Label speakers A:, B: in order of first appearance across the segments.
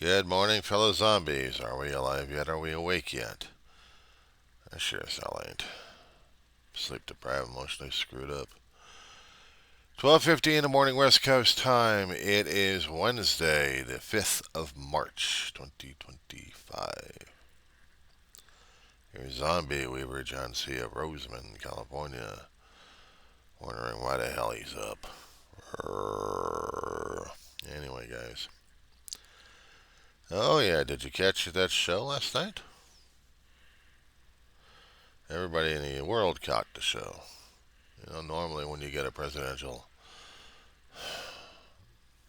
A: Good morning, fellow zombies. Are we alive yet? Are we awake yet? I sure as hell ain't. Sleep deprived, emotionally screwed up. 12:50 in the morning, West Coast time. It is Wednesday, the 5th of March, 2025. Here's Zombie Weaver John C. of Roseman, California, wondering why the hell he's up. Anyway, guys. Oh yeah, did you catch that show last night? Everybody in the world caught the show. Normally when you get a presidential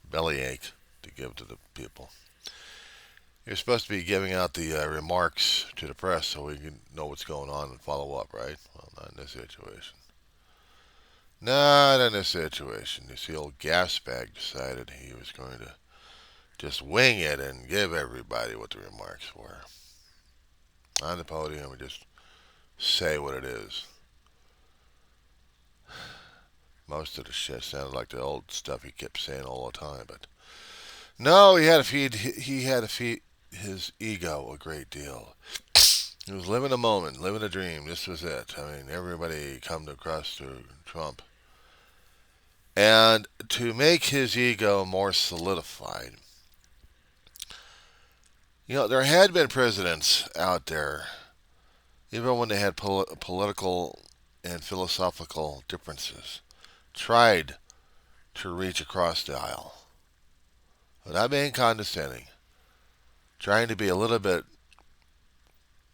A: bellyache to give to the people, you're supposed to be giving out the remarks to the press so we can know what's going on and follow up, right? Well, not in this situation. Not in this situation. You see, old Gasbag decided he was going to just wing it and give everybody what the remarks were on the podium and just say what it is. Most of the shit sounded like the old stuff he kept saying all the time, but no, he had to feed his ego a great deal. He was living a moment, living a dream. This was it. I mean, everybody come across to Trump. And to make his ego more solidified, there had been presidents out there, even when they had political and philosophical differences, tried to reach across the aisle without being condescending, trying to be a little bit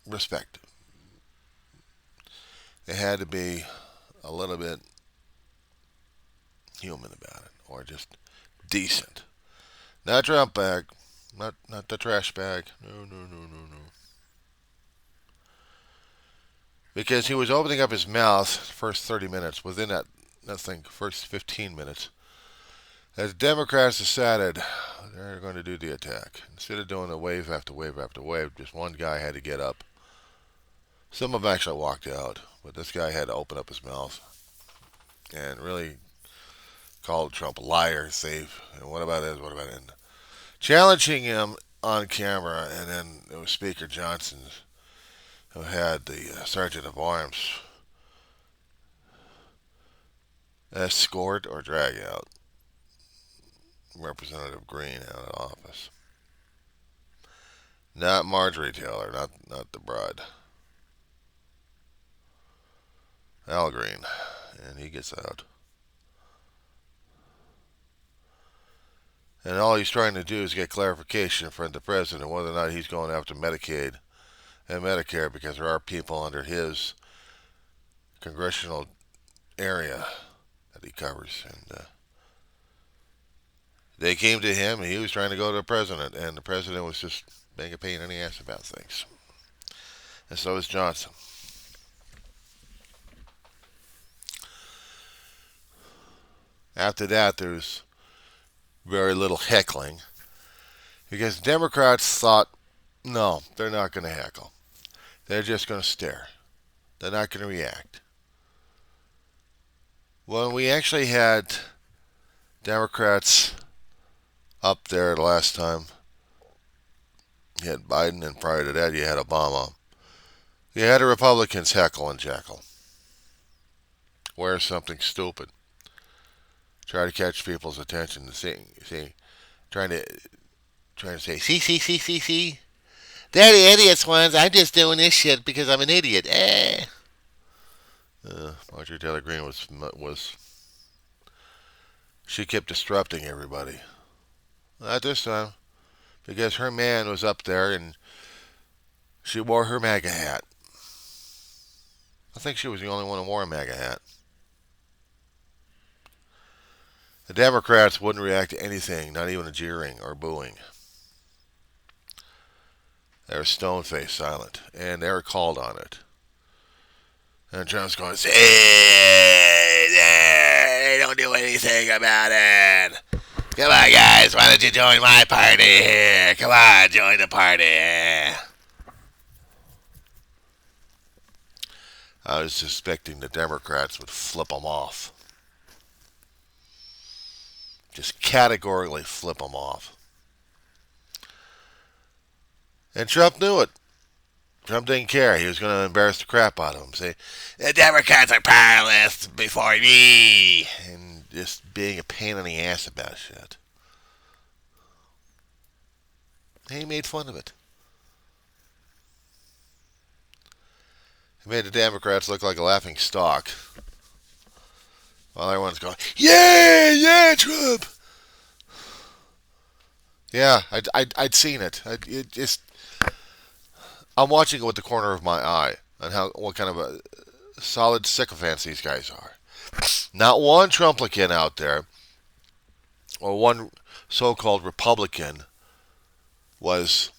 A: respectful. They had to be a little bit human about it, or just decent. Not Trump bag, not the trash bag. No, no, no, no, no. Because he was opening up his mouth first 30 minutes. Within that thing, first 15 minutes, as Democrats decided they're going to do the attack. Instead of doing a wave after wave after wave, just one guy had to get up. Some of them actually walked out, but this guy had to open up his mouth and really called Trump a liar, thief, and what about this, what about it? And challenging him on camera, and then it was Speaker Johnson who had the Sergeant of Arms escort or drag out Representative Green out of office. Not Marjorie Taylor, not the bride. Al Green, and he gets out. And all he's trying to do is get clarification from the president whether or not he's going after Medicaid and Medicare because there are people under his congressional area that he covers. And they came to him, and he was trying to go to the president, and the president was just being a pain in the ass about things. And so is Johnson. After that, there's very little heckling because Democrats thought, no, they're not going to heckle. They're just going to stare. They're not going to react. When we actually had Democrats up there the last time, you had Biden, and prior to that, you had Obama. You had the Republicans heckle and jackal. Wear something stupid. Try to catch people's attention. See, trying to trying to say, see. They're the idiots ones. I'm just doing this shit because I'm an idiot. Marjorie Taylor Greene was she kept disrupting everybody. Not this time because her man was up there and she wore her MAGA hat. I think she was the only one who wore a MAGA hat. The Democrats wouldn't react to anything, not even a jeering or booing. They were stone-faced silent, and they were called on it. And Trump's going, say, they don't do anything about it. Come on, guys, why don't you join my party here? Come on, join the party. I was suspecting the Democrats would flip them off. Just categorically flip them off. And Trump knew it. Trump didn't care. He was going to embarrass the crap out of him. Say, the Democrats are powerless before me. And just being a pain in the ass about shit. He made fun of it. He made the Democrats look like a laughing stock. While everyone's going, yeah, yeah, Trump. Yeah, I'd seen it. I'm watching it with the corner of my eye on what kind of a solid sycophants these guys are. Not one Trumplican out there, or one so-called Republican, was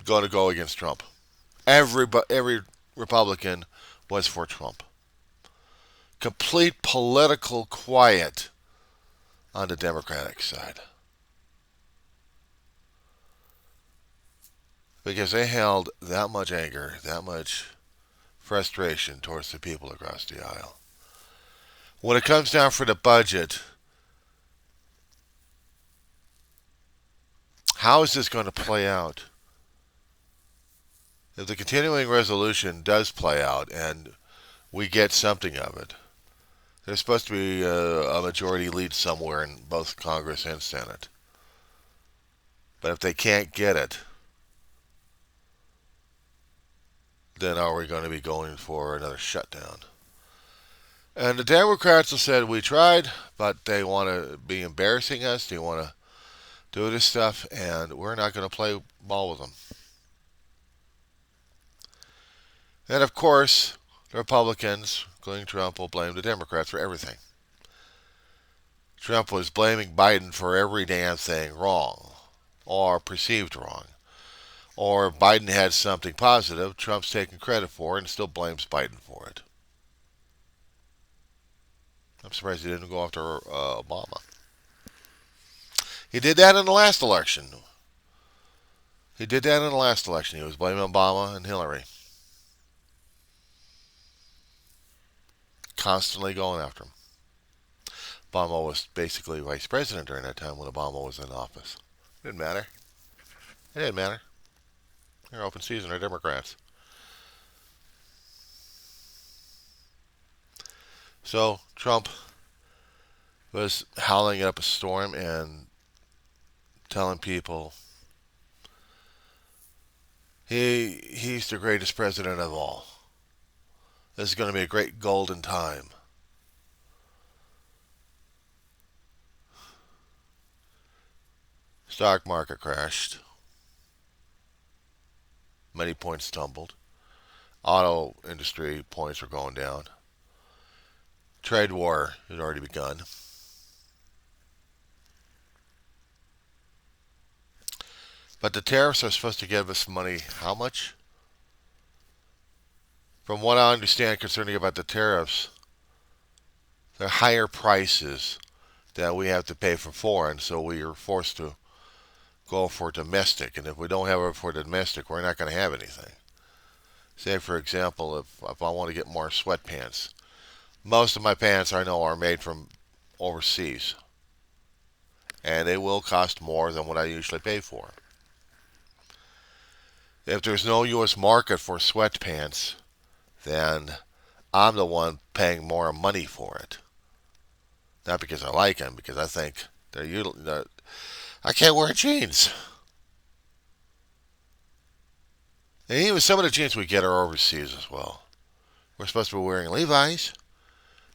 A: going to go against Trump. Every Republican was for Trump. Complete political quiet on the Democratic side. Because they held that much anger, that much frustration towards the people across the aisle. When it comes down for the budget, how is this going to play out? If the continuing resolution does play out and we get something of it, there's supposed to be a majority lead somewhere in both Congress and Senate. But if they can't get it, then are we going to be going for another shutdown? And the Democrats have said we tried, but they want to be embarrassing us. They want to do this stuff, and we're not going to play ball with them. And of course, the Republicans, including Trump, will blame the Democrats for everything. Trump was blaming Biden for every damn thing wrong, or perceived wrong. Or if Biden had something positive, Trump's taking credit for it and still blames Biden for it. I'm surprised he didn't go after Obama. He did that in the last election. He was blaming Obama and Hillary. Constantly going after him. Obama was basically vice president during that time when Obama was in office. Didn't matter. It didn't matter. They're open season. They're Democrats. So Trump was howling up a storm and telling people he's the greatest president of all. This is going to be a great golden time. Stock market crashed. Many points tumbled. Auto industry points were going down. Trade war had already begun. But the tariffs are supposed to give us money. How much? From what I understand concerning about the tariffs, they're higher prices that we have to pay for foreign, so we are forced to go for domestic. And if we don't have it for domestic, we're not going to have anything. Say, for example, if I want to get more sweatpants, most of my pants I know are made from overseas. And they will cost more than what I usually pay for. If there's no U.S. market for sweatpants, then I'm the one paying more money for it. Not because I like them, because I think I can't wear jeans. And even some of the jeans we get are overseas as well. We're supposed to be wearing Levi's,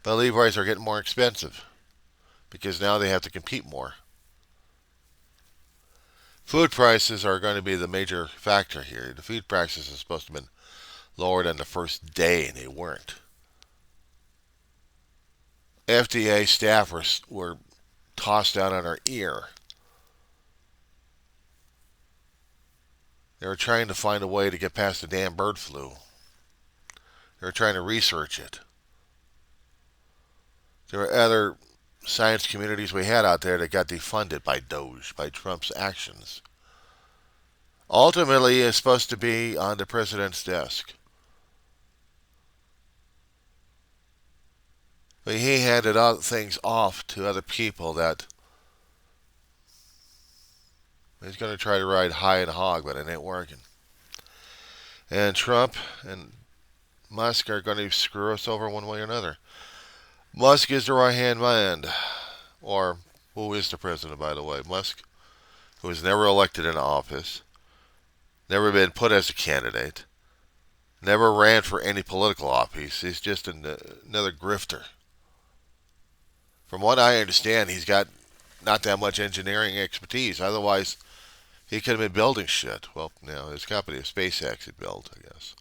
A: but Levi's are getting more expensive because now they have to compete more. Food prices are going to be the major factor here. The food prices are supposed to have been lowered on the first day, and they weren't. FDA staff were tossed out on our ear. They were trying to find a way to get past the damn bird flu. They were trying to research it. There were other science communities we had out there that got defunded by Doge, by Trump's actions. Ultimately, it's supposed to be on the president's desk. But he handed out things off to other people that he's going to try to ride high and hog, but it ain't working. And Trump and Musk are going to screw us over one way or another. Musk is the right hand man. Or, who is the president, by the way? Musk, who was never elected into office, never been put as a candidate, never ran for any political office. He's just another grifter. From what I understand, he's got not that much engineering expertise. Otherwise, he could have been building shit. Well, now his company, SpaceX, had built, I guess.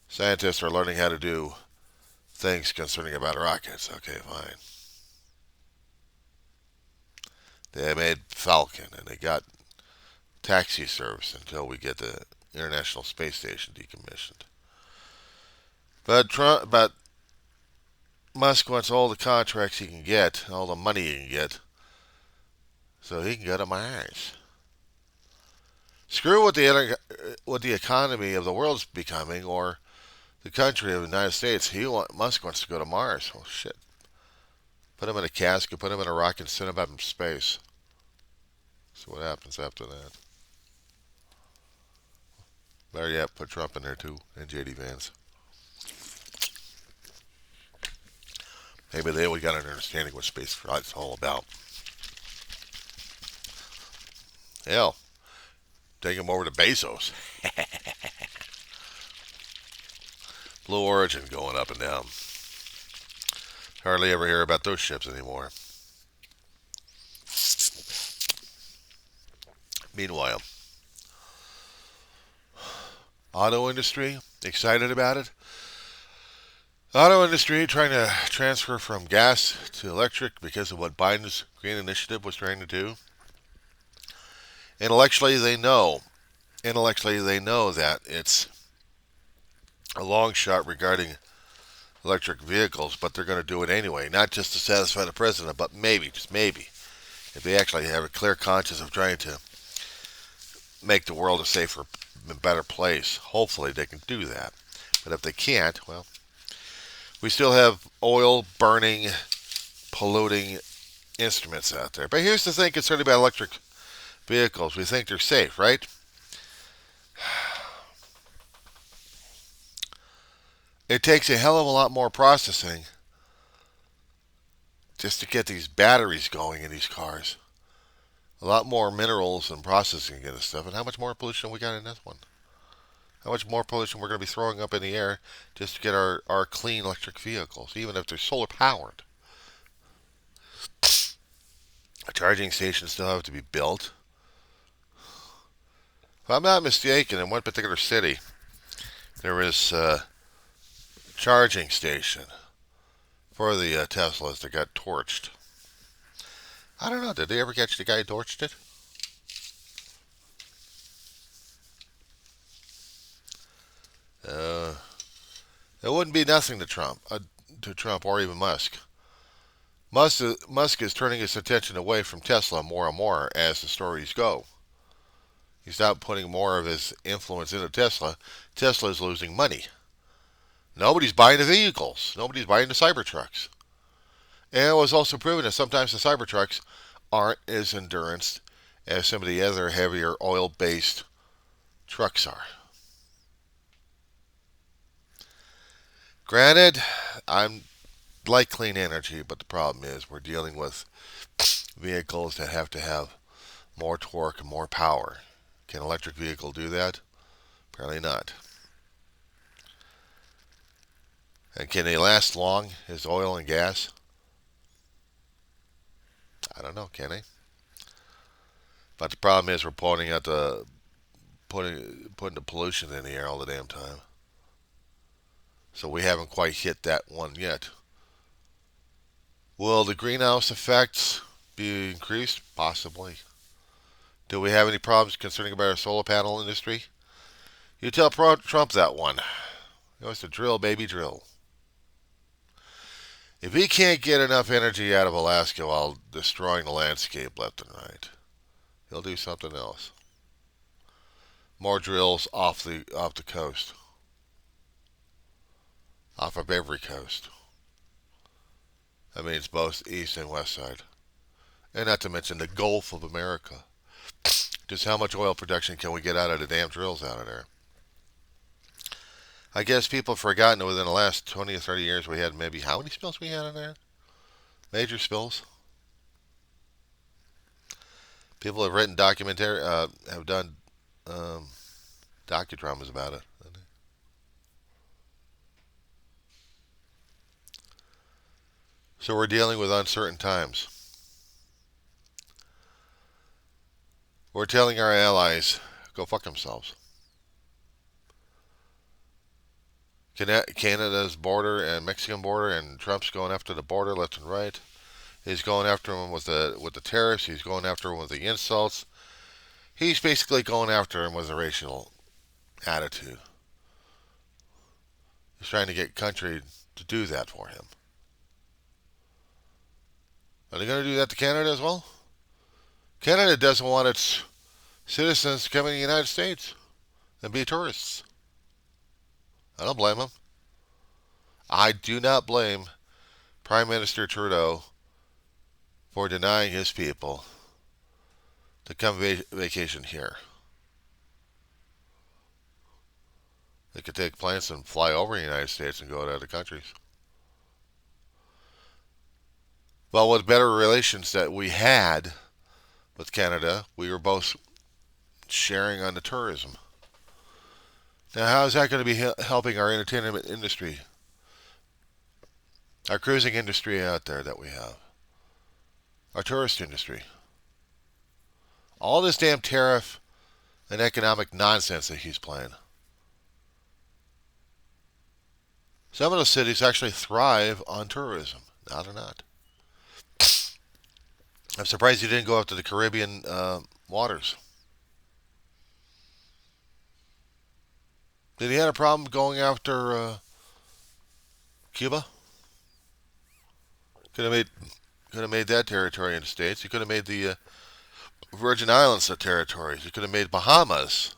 A: Scientists are learning how to do things concerning about rockets. Okay, fine. They made Falcon, and they got taxi service until we get the International Space Station decommissioned. But Musk wants all the contracts he can get, all the money he can get, so he can go to Mars. Screw what the economy of the world's becoming, or the country of the United States. Musk wants to go to Mars. Well, shit. Put him in a casket, put him in a rocket, and send him up in space. See what happens after that. Better yet, put Trump in there too, and J.D. Vance. Maybe we got an understanding what space flight's all about. Hell, take him over to Bezos. Blue Origin going up and down. Hardly ever hear about those ships anymore. Meanwhile, auto industry, excited about it. Auto industry trying to transfer from gas to electric because of what Biden's Green Initiative was trying to do. Intellectually, they know that it's a long shot regarding electric vehicles, but they're going to do it anyway, not just to satisfy the president, but maybe, just maybe, if they actually have a clear conscience of trying to make the world a safer and better place. Hopefully they can do that. But if they can't, well, we still have oil burning, polluting instruments out there. But here's the thing concerning about electric vehicles. We think they're safe, right? It takes a hell of a lot more processing just to get these batteries going in these cars. A lot more minerals and processing and stuff. And how much more pollution we got in this one? How much more pollution we're going to be throwing up in the air just to get our clean electric vehicles, even if they're solar powered. Charging stations still have to be built. If I'm not mistaken, in one particular city, there is a charging station for the Teslas that got torched. I don't know, did they ever catch the guy who torched it? It wouldn't be nothing to Trump or even Musk. Musk is turning his attention away from Tesla more and more as the stories go. He's not putting more of his influence into Tesla. Tesla is losing money. Nobody's buying the vehicles. Nobody's buying the Cybertrucks. And it was also proven that sometimes the Cybertrucks aren't as endurance as some of the other heavier oil-based trucks are. Granted, I'm like clean energy, but the problem is we're dealing with vehicles that have to have more torque and more power. Can an electric vehicle do that? Apparently not. And can they last long as oil and gas? I don't know, can they? But the problem is we're putting the pollution in the air all the damn time. So we haven't quite hit that one yet. Will the greenhouse effects be increased? Possibly. Do we have any problems concerning about our solar panel industry? You tell Trump that one. He wants to drill, baby, drill. If he can't get enough energy out of Alaska while destroying the landscape left and right, he'll do something else. More drills off the coast. Off of every coast. That means both east and west side. And not to mention the Gulf of America. Just how much oil production can we get out of the damn drills out of there? I guess people have forgotten that within the last 20 or 30 years we had maybe how many spills we had in there? Major spills. People have written documentary, have done docudramas about it. So we're dealing with uncertain times. We're telling our allies, go fuck themselves. Canada's border and Mexican border, and Trump's going after the border left and right. He's going after them with the tariffs. He's going after them with the insults. He's basically going after him with a racial attitude. He's trying to get country to do that for him. Are they going to do that to Canada as well? Canada doesn't want its citizens to come in the United States and be tourists. I don't blame them. I do not blame Prime Minister Trudeau for denying his people to come vacation here. They could take planes and fly over the United States and go to other countries. Well, with better relations that we had with Canada, we were both sharing on the tourism. Now, how is that going to be helping our entertainment industry? Our cruising industry out there that we have. Our tourist industry. All this damn tariff and economic nonsense that he's playing. Some of those cities actually thrive on tourism. Now they're not. I'm surprised he didn't go after the Caribbean waters. Did he have a problem going after Cuba? Could have made that territory in the States. He could have made the Virgin Islands a territory. He could have made Bahamas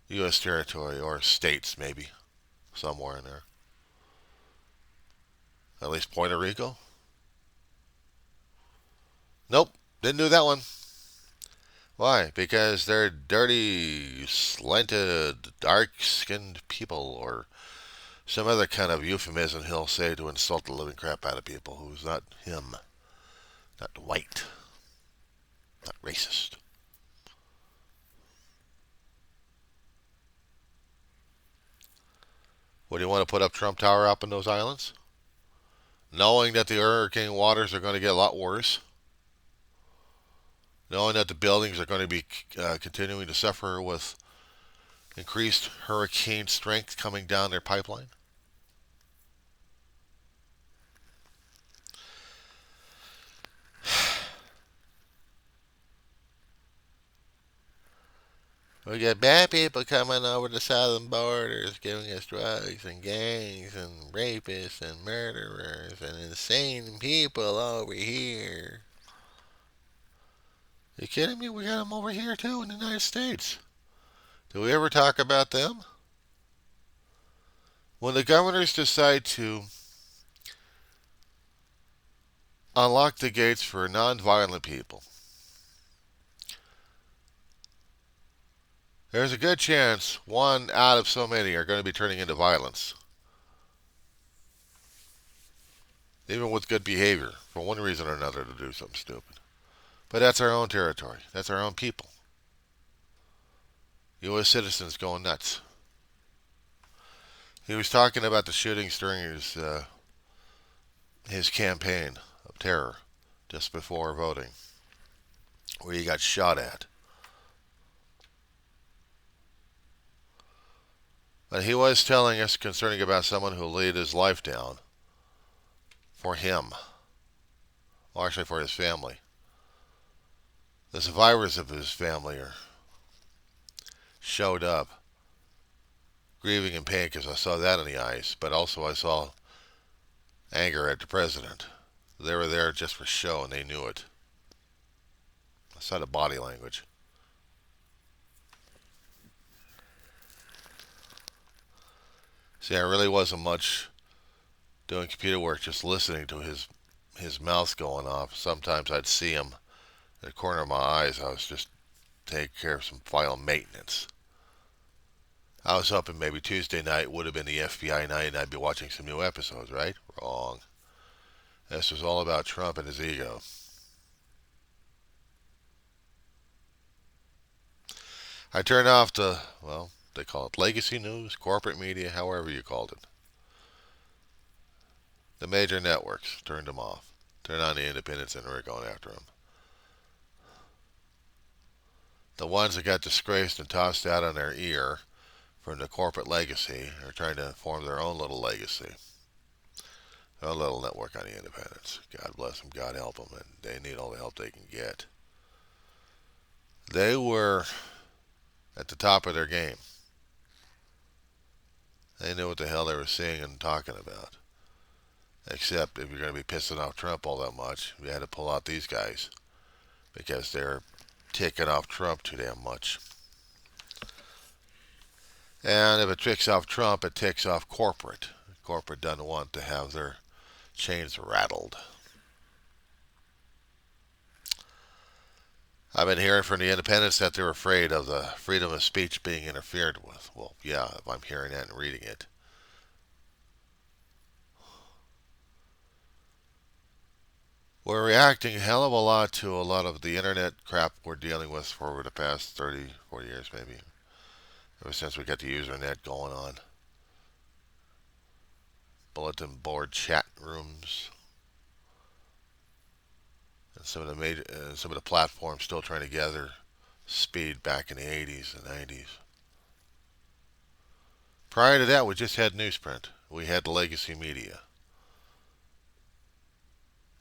A: U.S. territory, or states maybe, somewhere in there. At least Puerto Rico. Nope, didn't do that one. Why? Because they're dirty, slanted, dark-skinned people, or some other kind of euphemism he'll say to insult the living crap out of people who's not him, not white, not racist. What do you want to put up Trump Tower up in those islands? Knowing that the hurricane waters are going to get a lot worse. Knowing that the buildings are going to be continuing to suffer with increased hurricane strength coming down their pipeline. We got bad people coming over the southern borders giving us drugs and gangs and rapists and murderers and insane people over here. You kidding me? We got them over here too in the United States. Do we ever talk about them? When the governors decide to unlock the gates for nonviolent people, there's a good chance one out of so many are going to be turning into violence. Even with good behavior, for one reason or another, to do something stupid. But that's our own territory. That's our own people. U.S. citizens going nuts. He was talking about the shootings during his campaign of terror just before voting, where he got shot at. But he was telling us concerning about someone who laid his life down for him, or actually for his family. The survivors of his family showed up, grieving in pain, because I saw that in the eyes, but also I saw anger at the president. They were there just for show, and they knew it. I saw the body language. See, I really wasn't much doing computer work, just listening to his mouth going off. Sometimes I'd see him In the corner of my eyes, I was just taking care of some file maintenance. I was hoping maybe Tuesday night would have been the FBI night and I'd be watching some new episodes, right? Wrong. This was all about Trump and his ego. I turned off the, well, they call it legacy news, corporate media, however you called it. The major networks turned them off. Turned on the independents and we're going after them. The ones that got disgraced and tossed out on their ear from the corporate legacy are trying to form their own little legacy. Their own little network on the independents. God bless them, God help them, and they need all the help they can get. They were at the top of their game. They knew what the hell they were seeing and talking about. Except if you're going to be pissing off Trump all that much, you had to pull out these guys because they're ticking off Trump too damn much. And if it ticks off Trump, it ticks off corporate. Corporate doesn't want to have their chains rattled. I've been hearing from the independents that they're afraid of the freedom of speech being interfered with. Well, yeah, if I'm hearing that and reading it. We're reacting a hell of a lot to a lot of the internet crap we're dealing with for over the past 30, 40 years maybe. Ever since we got the Usernet going on. Bulletin board chat rooms. And some of the platforms still trying to gather speed back in the 80s and 90s. Prior to that, we just had newsprint. We had legacy media.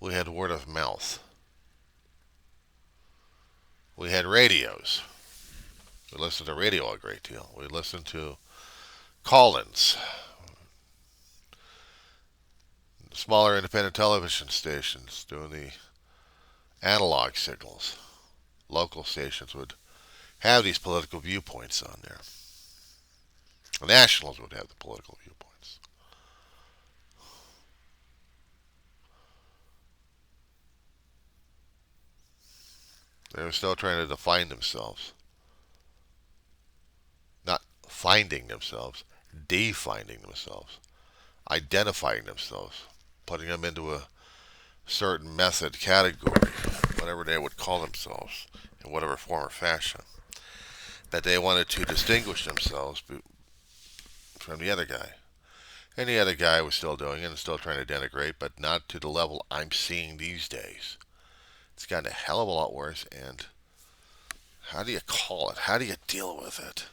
A: We had word of mouth. We had radios. We listened to radio a great deal. We listened to call-ins, smaller independent television stations doing the analog signals. Local stations would have these political viewpoints on there. The nationals would have the political viewpoints. They were still trying to define themselves. Not finding themselves, defining themselves, identifying themselves, putting them into a certain method category, whatever they would call themselves, in whatever form or fashion. That they wanted to distinguish themselves from the other guy. And the other guy was still doing it and still trying to denigrate, but not to the level I'm seeing these days. It's gotten a hell of a lot worse, and how do you call it? How do you deal with it?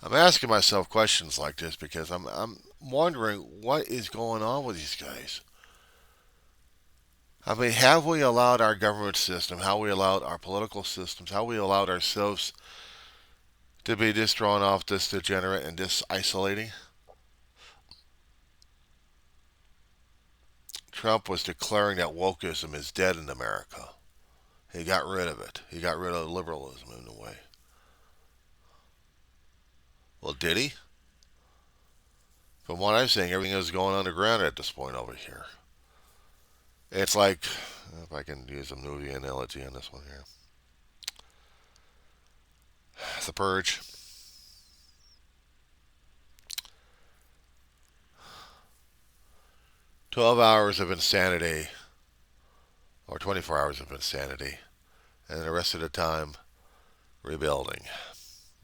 A: I'm asking myself questions like this because I'm wondering what is going on with these guys. I mean, have we allowed our government system, how we allowed our political systems, how we allowed ourselves to be this drawn off, this degenerate, and this isolating? Trump was declaring that wokeism is dead in America. He got rid of it. He got rid of liberalism in a way. Well, did he? From what I'm saying, everything is going underground at this point over here. It's like, if I can use a movie analogy on this one here, The Purge. 12 hours of insanity, or 24 hours of insanity, and the rest of the time rebuilding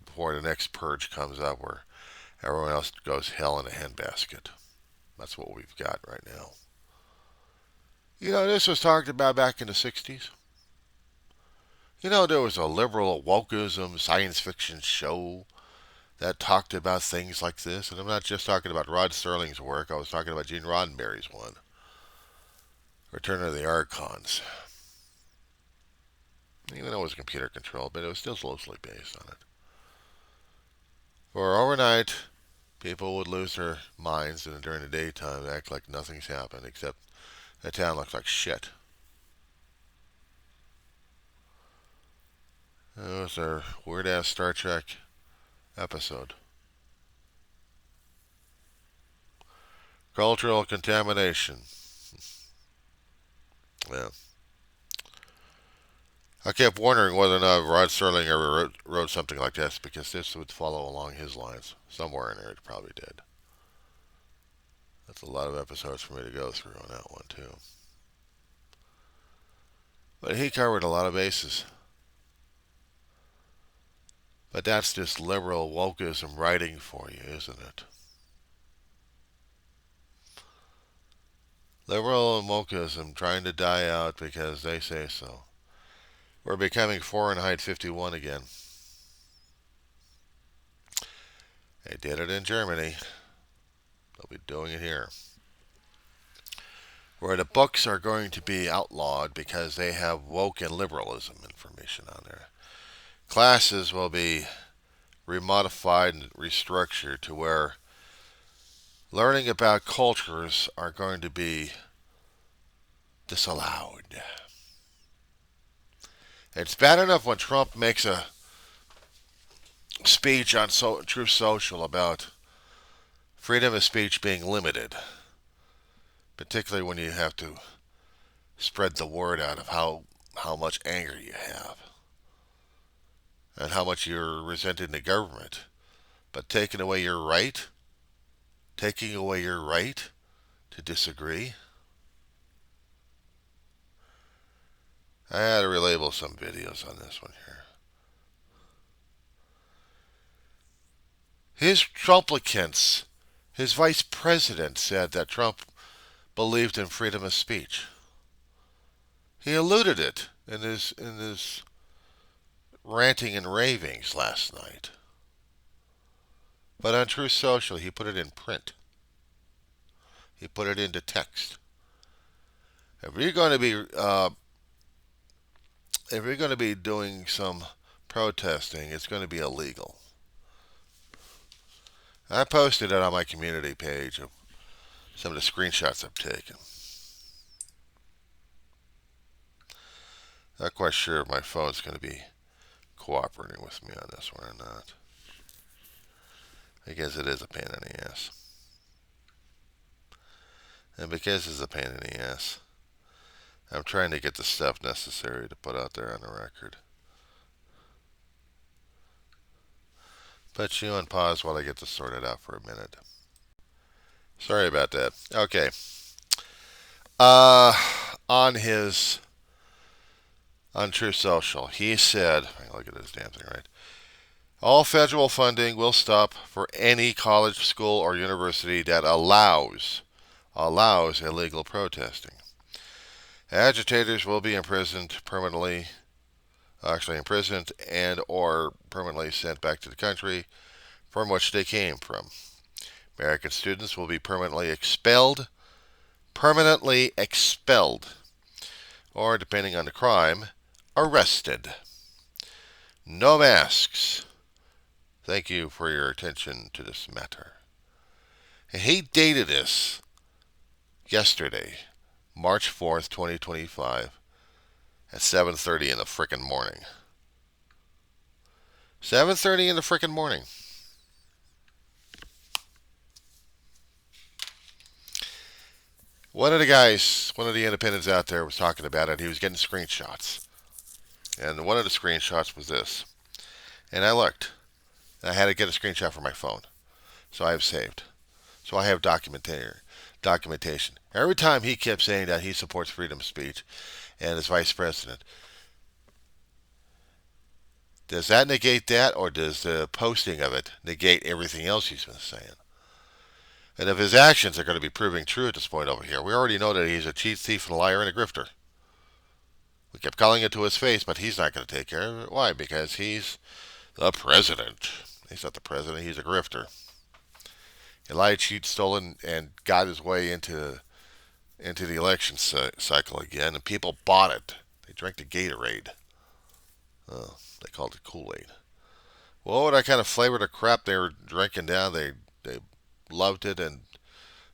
A: before the next purge comes up where everyone else goes hell in a handbasket. That's what we've got right now. You know, this was talked about back in the 60s. You know, there was a liberal wokeism science fiction show that talked about things like this. And I'm not just talking about Rod Serling's work. I was talking about Gene Roddenberry's one, Return of the Archons. Even though it was computer controlled, but it was still loosely based on it. For overnight, people would lose their minds and during the daytime act like nothing's happened except the town looks like shit. It was a weird ass Star Trek episode. Cultural contamination. Yeah. I kept wondering whether or not Rod Serling ever wrote something like this, because this would follow along his lines. Somewhere in there it probably did. That's a lot of episodes for me to go through on that one, too. But he covered a lot of bases. But that's just liberal wokeism writing for you, isn't it? Liberal and wokeism trying to die out because they say so. We're becoming Fahrenheit 51 again. They did it in Germany. They'll be doing it here. Where the books are going to be outlawed because they have woke and liberalism information on there. Classes will be remodified and restructured to where learning about cultures are going to be disallowed. It's bad enough when Trump makes a speech on Truth Social about freedom of speech being limited, particularly when you have to spread the word out of how much anger you have and how much you're resenting the government. But taking away your right to disagree. I had to relabel some videos on this one here. His Trumplicants, his vice president said that Trump believed in freedom of speech. He alluded it in his ranting and ravings last night. But on Truth Social, he put it in print. He put it into text. If you're going to be if you're going to be doing some protesting, it's going to be illegal. I posted it on my community page of some of the screenshots I've taken. Not quite sure if my phone's going to be cooperating with me on this one or not. I guess it is a pain in the ass. And because it's a pain in the ass, I'm trying to get the stuff necessary to put out there on the record. Put you on pause while I get this sorted out for a minute. Sorry about that. Okay. Uh, on his on True Social, he said, look at this damn thing, right? All federal funding will stop for any college, school, or university that allows illegal protesting. Agitators will be imprisoned and or permanently sent back to the country from which they came from. American students will be permanently expelled, or depending on the crime, arrested. No masks. Thank you for your attention to this matter. And he dated this yesterday, March 4th, 2025, at 7:30 in the frickin' morning. 7:30 in the frickin' morning. One of the independents out there was talking about it. He was getting screenshots. And one of the screenshots was this. And I looked. I had to get a screenshot from my phone. So I have saved. So I have documentation. Every time he kept saying that he supports freedom of speech and is vice president, does that negate that, or does the posting of it negate everything else he's been saying? And if his actions are going to be proving true at this point over here, we already know that he's a cheat, thief, and a liar and a grifter. We kept calling it to his face, but he's not going to take care of it. Why? Because he's the president. He's not the president, he's a grifter. He lied, cheated, stolen, and got his way into the election cycle again, and people bought it. They drank the Gatorade. Oh, they called it Kool-Aid. Well, what kind of flavor the crap they were drinking down, they loved it and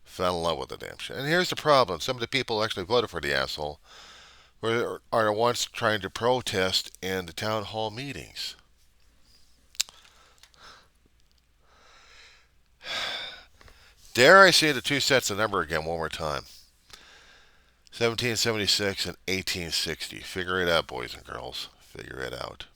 A: fell in love with the damn shit. And here's the problem. Some of the people who actually voted for the asshole are the ones trying to protest in the town hall meetings. Dare I say the two sets of number again one more time. 1776 and 1860. Figure it out, boys and girls. Figure it out.